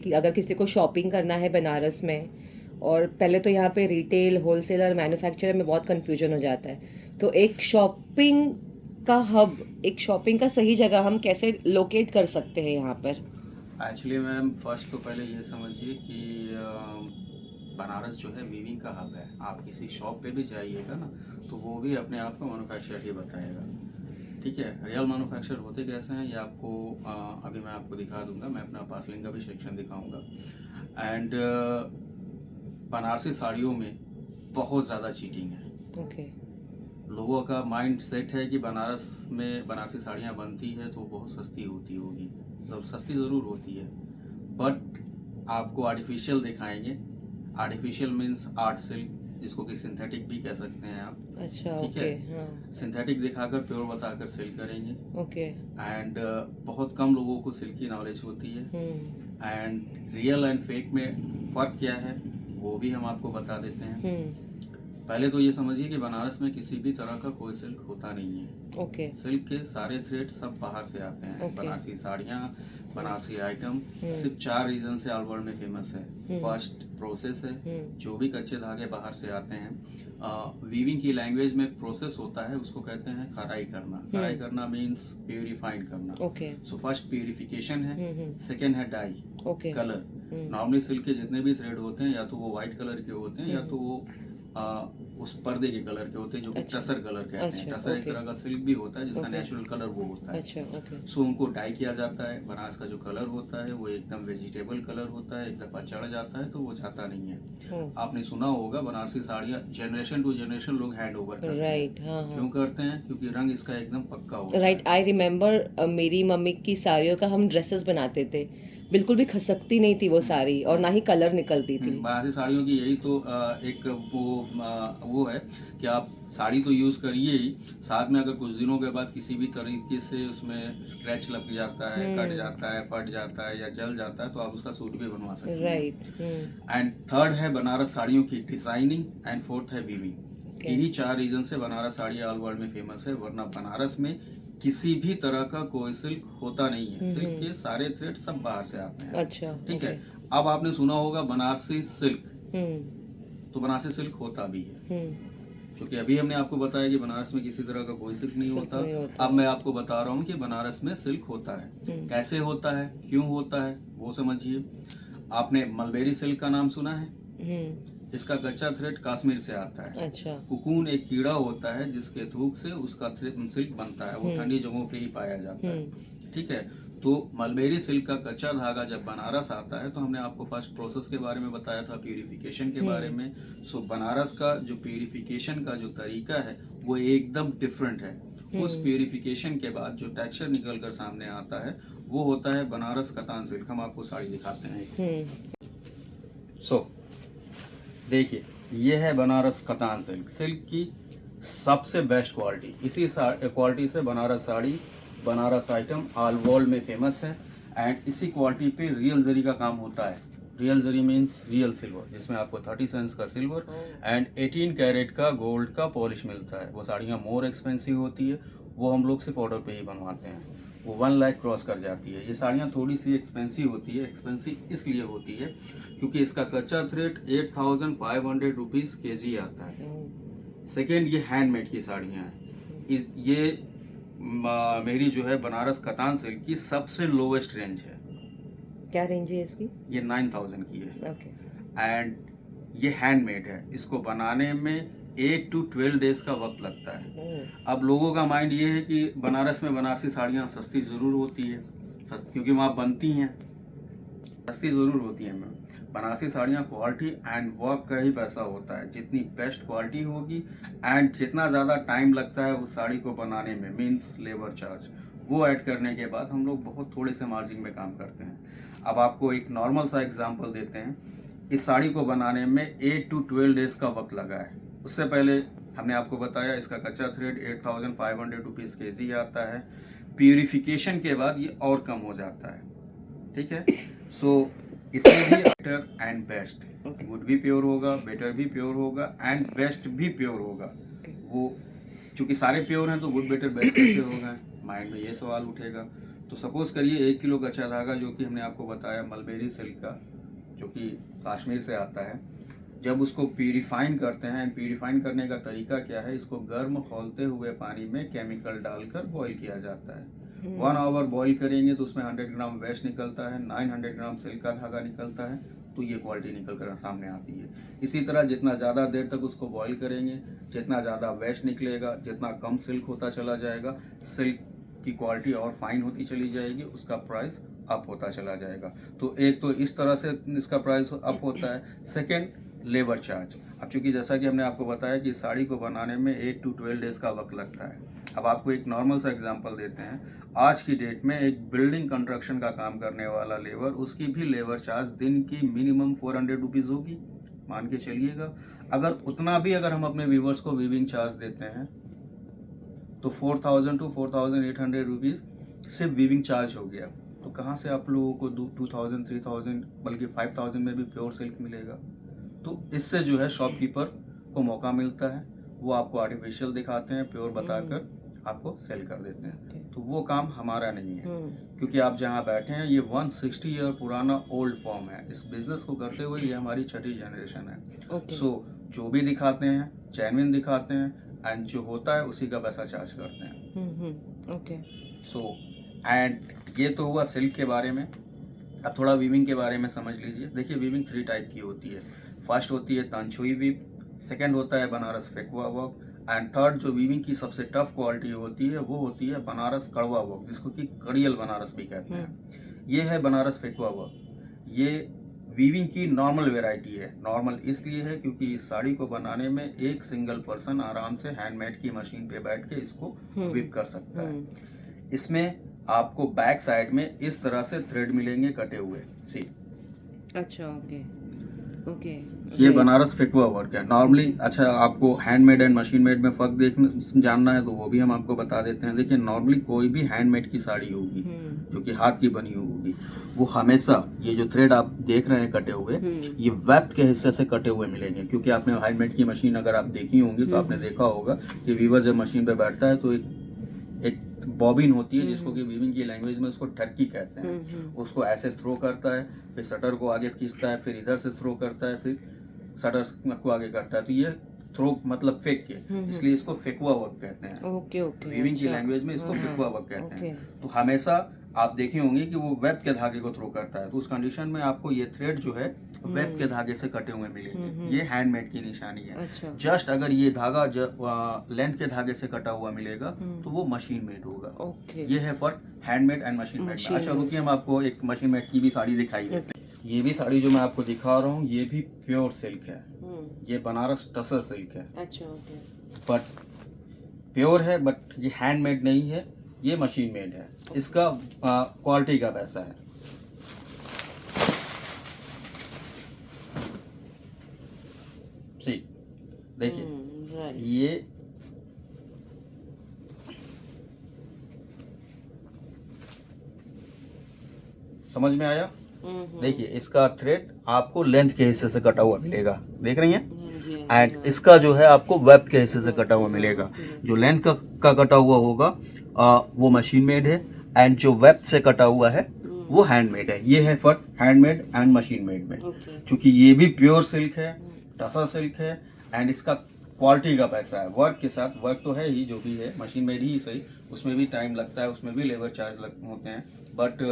कि अगर किसी को शॉपिंग करना है बनारस में, और पहले तो यहाँ पे रिटेल, होलसेलर, मैन्युफैक्चरर में बहुत कंफ्यूजन हो जाता है। तो एक शॉपिंग का हब, एक शॉपिंग का सही जगह हम कैसे लोकेट कर सकते हैं यहाँ पर? एक्चुअली मैम फर्स्ट तो पहले ये समझिए कि बनारस जो है वीविंग का हब है। आप किसी शॉप पे भी जाइएगा ना, तो वो भी अपने आप को मैन्युफैक्चर ही बताएगा। ठीक है, रियल मैन्युफैक्चर होते कैसे हैं ये आपको अभी मैं आपको दिखा दूंगा। मैं अपना पार्सलिंग का भी सेक्शन दिखाऊंगा। एंड बनारसी साड़ियों में बहुत ज़्यादा चीटिंग है। ओके। लोगों का माइंड सेट है कि बनारस में बनारसी साड़ियाँ बनती है तो बहुत सस्ती होती होगी। सब सस्ती ज़रूर होती है, बट आपको आर्टिफिशियल दिखाएंगे। आर्टिफिशियल मीन्स आर्ट सिल्क, जिसको कि सिंथेटिक भी कह सकते हैं आप। अच्छा, ठीक है, ओके, हाँ। सिंथेटिक दिखाकर प्योर बताकर सेल करेंगे। ओके। एंड बहुत कम लोगों को सिल्क की नॉलेज होती है। एंड रियल एंड फेक में फ़र्क क्या है वो भी हम आपको बता देते हैं। पहले तो ये समझिए कि बनारस में किसी भी तरह का कोई सिल्क होता नहीं है। ओके। सिल्क के सारे थ्रेड सब बाहर से आते हैं। ओके। बनारसी साड़ियाँ, बनारसी आइटम सिर्फ 4 रीजन से ऑल वर्ल्ड में फेमस है। फर्स्ट प्रोसेस है, जो भी कच्चे धागे बाहर से आते हैं। वीविंग की लैंग्वेज में प्रोसेस होता है, उसको कहते हैं खराई करना। खराई करना मीन्स प्यूरिफाइड करना। ओके। सो फर्स्ट प्यूरिफिकेशन है, सेकेंड है dye, okay. Colour. Normally silk के जितने भी थ्रेड होते हैं या तो वो व्हाइट कलर के होते हैं या तो वो उस पर्दे के कलर के होते हैं, जो कि अच्छा। टसर कलर कहते हैं। अच्छा, टसर एक ओके। तरह का सिल्क भी होता है जिसका ओके। नेचुरल कलर वो होता है। अच्छा, ओके। सो उनको डाई किया जाता है। बनारस का जो कलर होता है वो एकदम वेजिटेबल कलर होता है। एक दफ़ा चढ़ जाता है तो वो जाता नहीं है। आपने सुना होगा बनारसी साड़ियाँ जनरेशन टू जनरेशन लोग हैंड ओवर करते हैं। राइट, हाँ, हाँ। क्यों करते हैं? क्योंकि रंग इसका एकदम पक्का होता है। राइट, आई रिमेम्बर मेरी मम्मी की साड़ियों का हम ड्रेसेस बनाते थे। बिल्कुल भी खसकती नहीं थी वो साड़ी, और ना ही कलर निकलती थी। बनारसी साड़ियों की यही तो एक वो है कि आप साड़ी तो यूज़ करिए ही, साथ में अगर कुछ दिनों के बाद किसी भी तरीके से उसमें स्क्रैच लग जाता है, कट जाता है, फट जाता है या जल जाता है, तो आप उसका सूट भी बनवा सकते हैं। राइट। एंड थर्ड है बनारस साड़ियों की डिजाइनिंग, एंड फोर्थ है वीविंग। इन्हीं 4 रीजन से बनारस साड़ी ऑल वर्ल्ड में फेमस है। वरना बनारस में किसी भी तरह का कोई सिल्क होता नहीं है। सिल्क के सारे थ्रेड सब बाहर से आते हैं। अच्छा, ठीक है। ओके। अब आपने सुना होगा बनारसी सिल्क, हम्म। तो बनारसी सिल्क होता भी है। हम्म। क्योंकि अभी हमने आपको बताया कि बनारस में किसी तरह का कोई सिल्क नहीं सिल्क होता। नहीं होता। अब मैं आपको बता रहा हूँ कि बनारस में सिल्क होता है। कैसे होता है, क्यों होता है, वो समझिए। आपने मलबेरी सिल्क का नाम सुना है? इसका कच्चा थ्रेड कश्मीर से आता है। अच्छा। कुकून एक कीड़ा होता है जिसके थूक से उसका सिल्क बनता है। वो ठंडी जगहों पे ही पाया जाता है। ठीक है। तो मलबेरी सिल्क का कच्चा धागा जब बनारस आता है, तो हमने आपको फर्स्ट प्रोसेस के बारे में बताया था, प्यूरिफिकेशन के बारे में। सो बनारस का जो प्यूरिफिकेशन का जो तरीका है वो एकदम डिफरेंट है। उस प्यूरिफिकेशन के बाद जो टेक्सचर निकल कर सामने आता है वो होता है बनारस कतान सिल्क। हम आपको साड़ी दिखाते हैं। सो देखिए, ये है बनारस कतान सिल्क। सिल्क की सबसे बेस्ट क्वालिटी। इसी क्वालिटी से Banaras sari, Banaras item all world में फेमस है। एंड इसी क्वालिटी पे रियल जरी का काम होता है। रियल जरी मीन्स रियल सिल्वर, जिसमें आपको 30 सेंस का सिल्वर एंड 18 कैरेट का गोल्ड का पॉलिश मिलता है। वो साड़ियाँ मोर एक्सपेंसिव होती है, वो हम लोग सिर्फ ऑर्डर पे ही बनवाते हैं। वो 1 लाख क्रॉस कर जाती है। ये साड़ियाँ थोड़ी सी एक्सपेंसिव होती है। एक्सपेंसिव इसलिए होती है क्योंकि इसका कच्चा थ्रेड 8500 रुपीज़ के आता है। सेकेंड, ये हैंडमेड की साड़ियाँ हैं। ये मेरी जो है बनारस कतान सिल्क की सबसे लोवेस्ट रेंज है। क्या रेंज है इसकी? ये 9000 की है। ओके। एंड ये हैंडमेड है। इसको बनाने में 8 to 12 डेज का वक्त लगता है। अब लोगों का माइंड ये है कि बनारस में बनारसी साड़ियाँ सस्ती ज़रूर होती है, क्योंकि वहाँ बनती हैं, सस्ती ज़रूर होती हैं मैम। बनारसी साड़ियाँ क्वालिटी एंड वर्क का ही पैसा होता है। जितनी बेस्ट क्वालिटी होगी एंड जितना ज़्यादा टाइम लगता है उस साड़ी को बनाने में, मीन्स लेबर चार्ज, वो ऐड करने के बाद हम लोग बहुत थोड़े से मार्जिन में काम करते हैं। अब आपको एक नॉर्मल सा एग्जांपल देते हैं। इस साड़ी को बनाने में 8 to 12 डेज का वक्त लगा है। उससे पहले हमने आपको बताया इसका कच्चा थ्रेड 8500 रुपीज़ के आता है। प्यूरिफिकेशन के बाद ये और कम हो जाता है। ठीक है। सो इसमें भी बेटर एंड बेस्ट, गुड भी प्योर होगा, बेटर भी प्योर होगा एंड बेस्ट भी प्योर होगा। वो चूंकि सारे प्योर हैं तो गुड बेटर बेस्ट कैसे होगा, माइंड में ये सवाल उठेगा। तो सपोज करिए 1 किलो कच्चा धागा जो कि हमने आपको बताया मलबेरी सिल्क का, जो कि कश्मीर से आता है, जब उसको प्यूरिफाइन करते हैं, एंड प्यूरिफाइन करने का तरीका क्या है, इसको गर्म खौलते हुए पानी में केमिकल डालकर बॉईल किया जाता है। 1 आवर बॉईल करेंगे तो उसमें 100 ग्राम वेस्ट निकलता है, 900 ग्राम सिल्क का धागा निकलता है, तो ये क्वालिटी निकल कर सामने आती है। इसी तरह जितना ज़्यादा देर तक उसको बॉईल करेंगे, जितना ज़्यादा वेस्ट निकलेगा, जितना कम सिल्क होता चला जाएगा, सिल्क की क्वालिटी और फाइन होती चली जाएगी, उसका प्राइस अप होता चला जाएगा। तो एक तो इस तरह से इसका प्राइस अप होता है। Second, labour charge. अब चूंकि जैसा कि हमने आपको बताया कि साड़ी को बनाने में 8 to 12 डेज का वक्त लगता है। अब आपको एक नॉर्मल सा एग्जांपल देते हैं। आज की डेट में एक बिल्डिंग कंस्ट्रक्शन का काम करने वाला लेबर, उसकी भी लेबर चार्ज दिन की मिनिमम 400 रुपीज़ होगी, मान के चलिएगा। अगर उतना भी अगर हम अपने व्यूवर्स को वीविंग चार्ज देते हैं तो 4000 to 4800 रुपीज़ सिर्फ वीविंग चार्ज हो गया। तो कहाँ से आप लोगों को 2000 3000 बल्कि 5000 में भी प्योर सिल्क मिलेगा? तो इससे जो है शॉपकीपर को मौका मिलता है, वो आपको आर्टिफिशियल दिखाते हैं, प्योर बताकर आपको सेल कर देते हैं। तो वो काम हमारा नहीं है, क्योंकि आप जहाँ बैठे हैं ये 160 ईयर पुराना ओल्ड फॉर्म है। इस बिजनेस को करते हुए ये हमारी 6ठी जनरेशन है। सो जो भी दिखाते हैं जेन्युइन दिखाते हैं, एंड जो होता है उसी का पैसा चार्ज करते हैं। ओके। सो एंड ये तो हुआ सिल्क के बारे में। अब थोड़ा वीविंग के बारे में समझ लीजिए। देखिए, वीविंग 3 टाइप की होती है। फर्स्ट होती है तानछुई वीव, सेकंड होता है बनारस फेकुआ वर्क, एंड थर्ड जो वीविंग की सबसे टफ क्वालिटी होती है वो होती है बनारस कड़वा वर्क, जिसको कि कड़ियल बनारस भी कहते हैं। ये है बनारस फेकुआ वर्क। ये वीविंग की नॉर्मल वेराइटी है। नॉर्मल इसलिए है क्योंकि इस साड़ी को बनाने में एक सिंगल पर्सन आराम से हैंडमेड की मशीन पे बैठ के इसको वीव कर सकता है। इसमें आपको बैक साइड में इस तरह से थ्रेड मिलेंगे कटे हुए। सी, अच्छा, ओके ओके। ये बनारस फेकुआ वर्क है नॉर्मली। अच्छा, आपको हैंडमेड एंड मशीन मेड में फर्क जानना है तो वो भी हम आपको बता देते हैं। देखिए, नॉर्मली कोई भी हैंडमेड की साड़ी होगी जो कि हाथ की बनी होगी, वो हमेशा ये जो थ्रेड आप देख रहे हैं कटे हुए, ये वेब के हिस्से से कटे हुए मिलेंगे। क्योंकि आपने हैंडमेड की मशीन अगर आप देखी होंगी तो आपने देखा होगा कि वीवर जब मशीन पे बैठता है तो एक बॉबिन होती है, जिसको कि वीविंग की लैंग्वेज में उसको टर्की कहते हैं। उसको ऐसे थ्रो करता है, फिर शटर को आगे खींचता है, फिर इधर से थ्रो करता है, फिर शटर को आगे करता है। तो ये थ्रो मतलब फेक के, इसलिए इसको फेकुआ वर्क कहते हैं। Okay okay. वीविंग की लैंग्वेज में इसको फेकुआ वर्क कहते हैं। तो हमेशा आप देखे होंगे कि वो वेब के धागे को थ्रो करता है, तो उस कंडीशन में आपको ये थ्रेड जो है वेब के धागे से कटे हुए मिलेंगे। ये हैंडमेड की निशानी है। अच्छा। जस्ट अगर ये धागा लेंथ के धागे से कटा हुआ मिलेगा तो वो मशीन मेड होगा। ओके। ये है फर्क हैंडमेड एंड मशीन मेड में। अच्छा, रुकिए, हम आपको एक मशीन मेड की भी साड़ी दिखाई देते हैं। ये भी साड़ी जो मैं आपको दिखा रहा हूँ ये भी प्योर सिल्क है। ये बनारस टसर सिल्क है। अच्छा, ओके। बट प्योर है, बट ये हैंडमेड नहीं है, ये मशीन मेड है। इसका क्वालिटी का पैसा है। देखिए, ये समझ में आया? देखिए, इसका थ्रेड आपको लेंथ के हिस्से से कटा हुआ मिलेगा, देख रही हैं? एंड इसका जो है आपको वेब के हिस्से से कटा हुआ मिलेगा। जो लेंथ का कटा हुआ होगा वो मशीन मेड है, एंड जो वेब से कटा हुआ है वो हैंडमेड है। ये है फर्क हैंडमेड एंड मशीन मेड में। क्योंकि ये भी प्योर सिल्क है, टसा सिल्क है, एंड इसका क्वालिटी का पैसा है। वर्क के साथ, वर्क तो है ही जो भी है, मशीन मेड ही सही, उसमें भी टाइम लगता है, उसमें भी लेबर चार्ज होते हैं, बट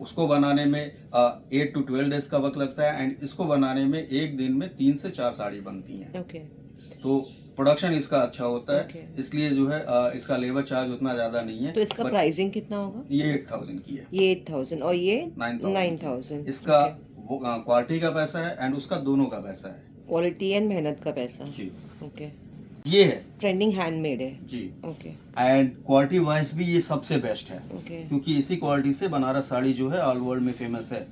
उसको बनाने में 8 to 12 डेज का वक्त लगता है, एंड इसको बनाने में एक दिन में 3 से 4 साड़ी बनती हैं। ओके। तो प्रोडक्शन इसका अच्छा होता है, इसलिए जो है इसका लेबर चार्ज उतना ज़्यादा नहीं है। तो इसका प्राइसिंग कितना होगा? ये 8000 की है। ये 8000 और ये 9000। इसका क्वालिटी का पैसा है एंड उसका दोनों का पैसा है, क्वालिटी एंड मेहनत का पैसा। जी। ओके। ये है ट्रेंडिंग हैंडमेड है जी। ओके। एंड क्वालिटी वाइज भी ये सबसे बेस्ट है। ओके। क्योंकि इसी क्वालिटी से बनारस साड़ी जो है ऑल वर्ल्ड में फेमस है।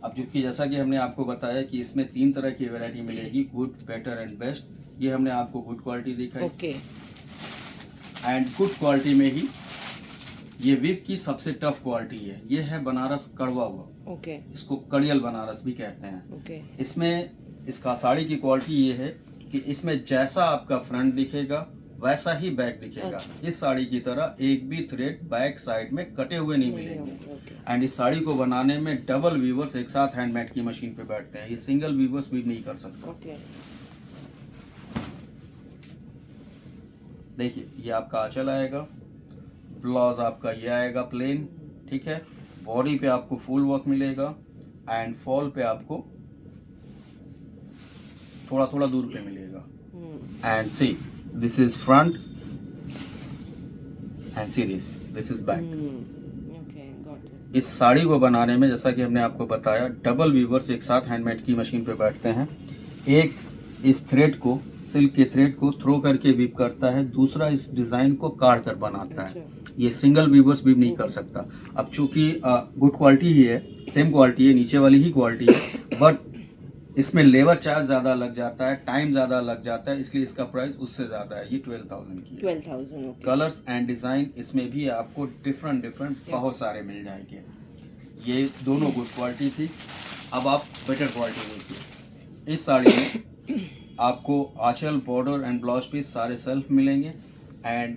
अब क्योंकि जैसा कि हमने आपको बताया कि इसमें 3 तरह की वैरायटी मिलेगी, गुड, बेटर एंड बेस्ट। ये हमने आपको गुड क्वालिटी दिखाई। ओके। एंड गुड क्वालिटी में ही ये विव की सबसे टफ क्वालिटी है। ये है बनारस कड़वा वर्क। ओके। इसको कड़ियल बनारस भी कहते हैं। ओके। इसमें इसका साड़ी की क्वालिटी ये है कि इसमें जैसा आपका फ्रंट दिखेगा वैसा ही बैक दिखेगा। इस साड़ी की तरह एक भी थ्रेड बैक साइड में कटे हुए नहीं मिलेंगे। ओके एंड इस साड़ी को बनाने में डबल वीवर्स एक साथ हैंडमेड की मशीन पे बैठते हैं, ये सिंगल वीवर्स भी नहीं कर सकता। ओके देखिए ये आपका आंचल आएगा, ब्लाउज आपका ये आएगा प्लेन, ठीक है। बॉडी पे आपको फुल वर्क मिलेगा एंड फॉल पे आपको थोड़ा थोड़ा दूर पे मिलेगा। And see this is front end see this is back. Okay got it. इस साड़ी को बनाने में जैसा कि हमने आपको बताया डबल वीवर्स एक साथ हैंडमेड की मशीन पे बैठते हैं। एक इस थ्रेड को, सिल्क के थ्रेड को थ्रो करके वीव करता है, दूसरा इस डिजाइन को काट कर बनाता है। ये सिंगल वीवर्स वीव नहीं कर सकता। अब चूंकि गुड क्वालिटी ही है, सेम क्वालिटी है, नीचे वाली ही क्वालिटी है, बट इसमें लेबर चार्ज ज्यादा लग जाता है, टाइम ज्यादा लग जाता है, इसलिए इसका प्राइस उससे ज्यादा है। ये 12,000 की है। 12,000 ओके। कलर्स एंड डिजाइन इसमें भी आपको डिफरेंट बहुत सारे मिल जाएंगे। ये दोनों गुड क्वालिटी थी। अब आप बेटर क्वालिटी देखिए। इस साड़ी में आपको आंचल, बॉर्डर एंड ब्लाउज पीस सारे सेल्फ मिलेंगे एंड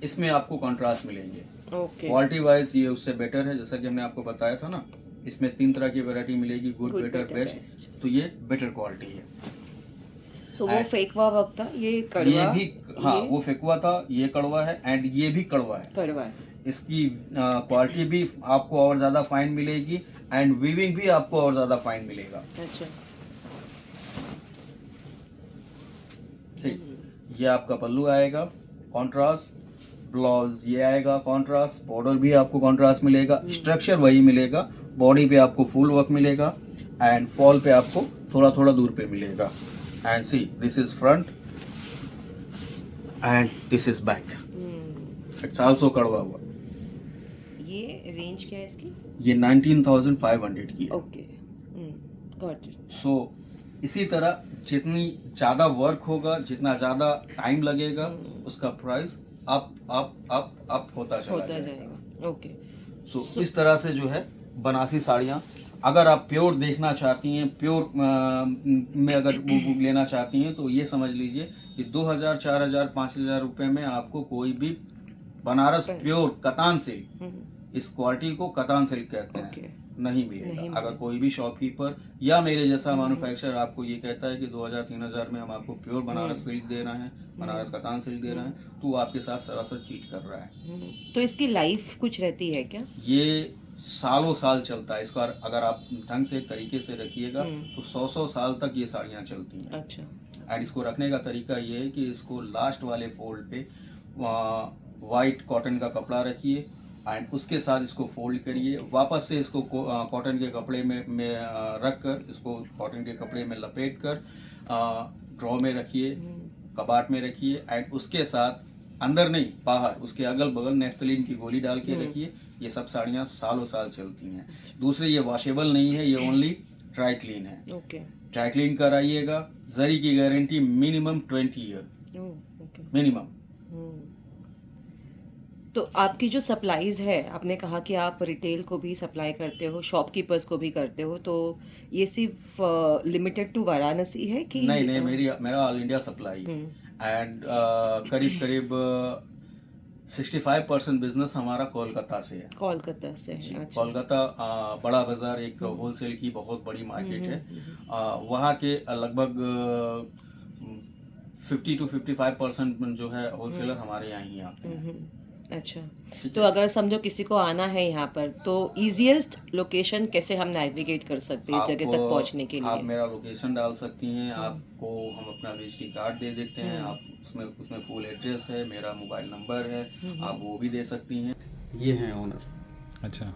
इसमें आपको कंट्रास्ट मिलेंगे। ओके क्वालिटी वाइज ये उससे बेटर है, जैसा कि हमने आपको बताया था ना, इसमें 3 तरह की वैरायटी मिलेगी, गुड, बेटर, बेस्ट। तो ये बेटर क्वालिटी है। सो वो फेंकवा वक्त था, ये कड़वा, ये भी हाँ वो फेंकवा था, ये कड़वा है एंड ये भी कड़वा है। कड़वा है। इसकी क्वालिटी भी आपको और ज्यादा फाइन मिलेगी एंड वीविंग भी आपको और ज्यादा फाइन मिलेगा। अच्छा ठीक, ये आपका पल्लू आएगा कॉन्ट्रास्ट, ब्लाउज ये आएगा कॉन्ट्रास्ट, बॉर्डर भी आपको कॉन्ट्रास्ट मिलेगा, स्ट्रक्चर वही मिलेगा, बॉडी पे आपको फुल वर्क मिलेगा एंड फॉल पे आपको थोड़ा थोड़ा दूर पे मिलेगा। And see this is front end this is back. It's also कड़वा हुआ। ये रेंज क्या है इसकी? ये 19,500 की है। Okay got it. सो इसी तरह जितनी ज़्यादा वर्क होगा, जितना ज़्यादा टाइम लगेगा, उसका प्राइस अप होता चला जाएगा। ओके सो इस तरह से जो है बनारसी साड़ियाँ, अगर आप प्योर देखना चाहती हैं, प्योर में अगर बुक लेना चाहती हैं, तो ये समझ लीजिए कि 2,000, 4,000, 5,000 रुपये में आपको कोई भी बनारस प्योर कतान सिल्क, इस क्वालिटी को कतान सिल्क कहते हैं, नहीं मिलेगा। अगर कोई भी शॉपकीपर या मेरे जैसा मैन्युफैक्चरर आपको ये कहता है कि 2,000, 3,000 में हम आपको प्योर बनारस सिल्क दे रहे हैं, बनारस कतान सिल्क दे रहे हैं, तो वो आपके साथ सरासर चीट कर रहा है। तो इसकी लाइफ कुछ रहती है क्या? ये सालों साल चलता है। इसको अगर आप ढंग से तरीके से रखिएगा तो 100 साल तक ये साड़ियाँ चलती हैं। अच्छा। एंड इसको रखने का तरीका ये है कि इसको लास्ट वाले फोल्ड पे वाइट कॉटन का कपड़ा रखिए एंड उसके साथ इसको फोल्ड करिए, वापस से इसको कॉटन के कपड़े में रख कर, इसको कॉटन के कपड़े में लपेट कर ड्रॉ में रखिए, कबाट में रखिए एंड उसके साथ अंदर नहीं बाहर उसके अगल बगल नेफ्थलीन की गोली डाल के रखिए। ये सब साड़ियाँ सालों साल चलती हैं। दूसरे ये वॉशेबल नहीं है, ये ओनली ड्राई क्लीन है। ओके ड्राई क्लीन कराइएगा, जरी की guarantee minimum 20 year okay minimum. तो आपकी जो सप्लाईज है, आपने कहा कि आप रिटेल को भी सप्लाई करते हो, शॉपकीपर्स को भी करते हो, तो ये सिर्फ लिमिटेड टू वाराणसी है कि नहीं, मेरा ऑल इंडिया सप्लाई एंड करीब 65% बिजनेस हमारा कोलकाता से है। कोलकाता से है। अच्छा। कोलकाता बड़ा बाजार एक होलसेल की बहुत बड़ी मार्केट है। वहाँ के लगभग 50 to 55% जो है होलसेलर हमारे यहाँ ही आते हैं। अच्छा, तो अगर समझो किसी को आना है यहाँ पर, तो इजीएस्ट लोकेशन कैसे हम नेविगेट कर सकते हैं इस जगह तक पहुँचने के लिए? आप मेरा लोकेशन डाल सकती हैं, आपको हम अपना विजिटिंग कार्ड दे देते हैं, आप उसमें फुल एड्रेस है, मेरा मोबाइल नंबर है, आप वो भी दे सकती हैं। ये हैं ओनर। अच्छा।